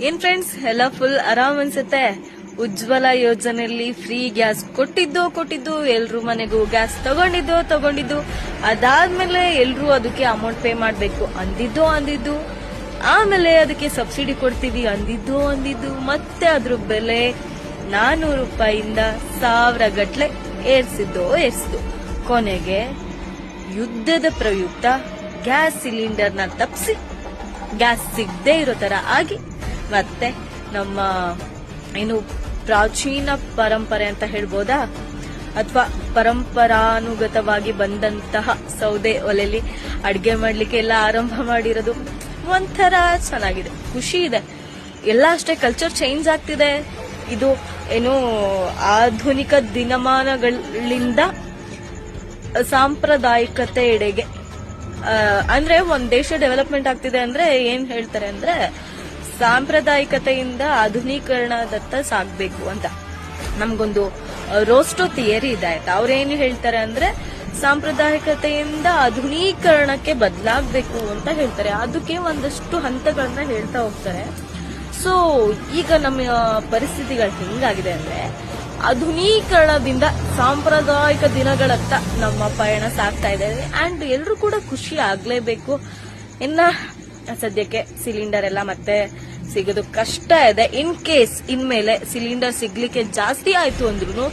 ಏನ್ ಫ್ರೆಂಡ್ಸ್ ಎಲ್ಲ ಫುಲ್ ಆರಾಮ್ ಅನ್ಸುತ್ತೆ. ಉಜ್ವಲ ಯೋಜನೆಯಲ್ಲಿ ಫ್ರೀ ಗ್ಯಾಸ್ ಕೊಟ್ಟಿದ್ದು ಎಲ್ರು ಮನೆಗೂ ಗ್ಯಾಸ್ ತಗೊಂಡಿದ್ದು ಅದಾದ್ಮೇಲೆ ಎಲ್ರು ಅದಕ್ಕೆ ಅಮೌಂಟ್ ಪೇ ಮಾಡ್ಬೇಕು ಅಂದಿದ್ದು ಆಮೇಲೆ ಅದಕ್ಕೆ ಸಬ್ಸಿಡಿ ಕೊಡ್ತೀವಿ ಅಂದಿದ್ದು ಮತ್ತೆ ಅದ್ರ ಬೆಲೆ 400 ರೂಪಾಯಿಂದ 1000 ಗಟ್ಲೆ ಏರ್ಸಿದ್ದು ಕೊನೆಗೆ ಯುದ್ಧದ ಪ್ರಯುಕ್ತ ಗ್ಯಾಸ್ ಸಿಲಿಂಡರ್ನ ತಪ್ಪಿಸಿ ಗ್ಯಾಸ್ ಸಿಗದೆ ಇರೋ ತರ ಆಗಿ ಮತ್ತೆ ನಮ್ಮ ಏನು ಪ್ರಾಚೀನ ಪರಂಪರೆ ಅಂತ ಹೇಳ್ಬೋದಾ ಅಥವಾ ಪರಂಪರಾನುಗತವಾಗಿ ಬಂದಂತಹ ಸೌದೆ ಒಲೆಯಲ್ಲಿ ಅಡ್ಗೆ ಮಾಡ್ಲಿಕ್ಕೆ ಎಲ್ಲ ಆರಂಭ ಮಾಡಿರೋದು ಒಂಥರ ಚೆನ್ನಾಗಿದೆ, ಖುಷಿ ಇದೆ. ಎಲ್ಲ ಅಷ್ಟೇ ಕಲ್ಚರ್ ಚೇಂಜ್ ಆಗ್ತಿದೆ. ಇದು ಏನು ಆಧುನಿಕ ದಿನಮಾನಗಳಿಂದ ಸಾಂಪ್ರದಾಯಿಕತೆ ಎಡೆಗೆ ಅಂದ್ರೆ ಒಂದ್ ದೇಶ ಡೆವಲಪ್ಮೆಂಟ್ ಆಗ್ತಿದೆ ಅಂದ್ರೆ ಏನ್ ಹೇಳ್ತಾರೆ ಅಂದ್ರೆ ಸಾಂಪ್ರದಾಯಿಕತೆಯಿಂದ ಆಧುನೀಕರಣದತ್ತ ಸಾಗ್ಬೇಕು ಅಂತ. ನಮ್ಗೊಂದು ರೋಸ್ಟೋ ಥಿಯರಿ ಇದೆ ಆಯ್ತಾ. ಅವ್ರೇನು ಹೇಳ್ತಾರೆ ಅಂದ್ರೆ ಸಾಂಪ್ರದಾಯಿಕತೆಯಿಂದ ಆಧುನೀಕರಣಕ್ಕೆ ಬದಲಾಗಬೇಕು ಅಂತ ಹೇಳ್ತಾರೆ. ಅದಕ್ಕೆ ಒಂದಷ್ಟು ಹಂತಗಳನ್ನ ಹೇಳ್ತಾ ಹೋಗ್ತಾರೆ. ಸೊ ಈಗ ನಮ್ಮ ಪರಿಸ್ಥಿತಿಗಳು ಹೆಂಗಾಗಿದೆ ಅಂದ್ರೆ ಆಧುನೀಕರಣದಿಂದ ಸಾಂಪ್ರದಾಯಿಕ ದಿನಗಳತ್ತ ನಮ್ಮ ಪಯಣ ಸಾಗ್ತಾ ಇದೆ. ಅಂಡ್ ಎಲ್ರು ಕೂಡ ಖುಷಿ ಆಗ್ಲೇಬೇಕು. ಇನ್ನ ಸದ್ಯಕ್ಕೆ ಸಿಲಿಂಡರ್ ಎಲ್ಲ ಮತ್ತೆ ಸಿಗೋದು ಕಷ್ಟ ಇದೆ. ಇನ್ ಕೇಸ್ ಇನ್ಮೇಲೆ ಸಿಲಿಂಡರ್ ಸಿಗ್ಲಿಕ್ಕೆ ಜಾಸ್ತಿ ಆಯ್ತು ಅಂದ್ರೂ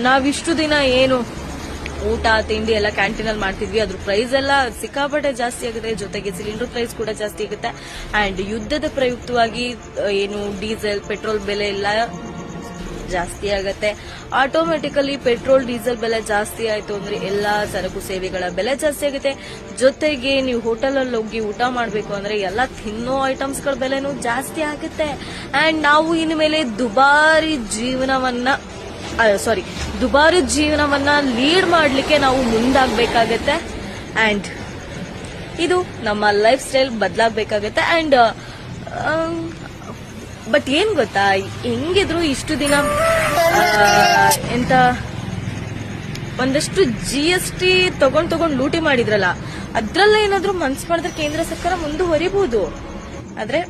ನಾವಿಷ್ಟು ದಿನ ಏನು ಊಟ ತಿಂಡಿ ಎಲ್ಲ ಕ್ಯಾಂಟೀನ್ ಅಲ್ಲಿ ಮಾಡ್ತಿದ್ವಿ ಅದ್ರ ಪ್ರೈಸ್ ಎಲ್ಲ ಸಿಕ್ಕಾಪಟ್ಟೆ ಜಾಸ್ತಿ ಆಗುತ್ತೆ. ಜೊತೆಗೆ ಸಿಲಿಂಡರ್ ಪ್ರೈಸ್ ಕೂಡ ಜಾಸ್ತಿ ಆಗುತ್ತೆ. ಅಂಡ್ ಯುದ್ಧದ ಪ್ರಯುಕ್ತವಾಗಿ ಏನು ಡೀಸೆಲ್ ಪೆಟ್ರೋಲ್ ಬೆಲೆ ಎಲ್ಲ ಜಾಸ್ತಿ ಆಗತ್ತೆ. ಆಟೋಮೆಟಿಕಲಿ ಪೆಟ್ರೋಲ್ ಡೀಸೆಲ್ ಬೆಲೆ ಜಾಸ್ತಿ ಆಯ್ತು ಅಂದ್ರೆ ಎಲ್ಲಾ ಸರಕು ಸೇವೆಗಳ ಬೆಲೆ ಜಾಸ್ತಿ ಆಗುತ್ತೆ. ಜೊತೆಗೆ ನೀವು ಹೋಟೆಲ್ ಅಲ್ಲಿ ಹೋಗಿ ಊಟ ಮಾಡ್ಬೇಕು ಅಂದ್ರೆ ಎಲ್ಲ ತಿನ್ನೋ ಐಟಮ್ಸ್ ಗಳ ಬೆಲೆನೂ ಜಾಸ್ತಿ ಆಗುತ್ತೆ. ಅಂಡ್ ನಾವು ಇನ್ಮೇಲೆ ದುಬಾರಿ ಜೀವನವನ್ನ ಲೀಡ್ ಮಾಡ್ಲಿಕ್ಕೆ ನಾವು ಮುಂದಾಗಬೇಕಾಗತ್ತೆ. ಅಂಡ್ ಇದು ನಮ್ಮ ಲೈಫ್ ಸ್ಟೈಲ್ ಬದಲಾಗಬೇಕಾಗತ್ತೆ. ಅಂಡ್ ಬಟ್ ಏನ್ ಗೊತ್ತಾ, ಹೆಂಗಿದ್ರು ಇಷ್ಟು ದಿನ ಎಂತ ಒಂದಷ್ಟು GST ತಗೊಂಡ್ ಲೂಟಿ ಮಾಡಿದ್ರಲ್ಲ, ಅದ್ರಲ್ಲ ಏನಾದ್ರು ಮನ್ಸು ಮಾಡಿದ್ರೆ ಕೇಂದ್ರ ಸರ್ಕಾರ ಮುಂದುವರಿಬಹುದು. ಆದ್ರೆ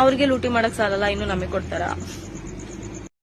ಅವ್ರಿಗೆ ಲೂಟಿ ಮಾಡಕ್ ಸಾಲಲ್ಲ, ಇನ್ನು ನಮಗೆ ಕೊಡ್ತಾರ.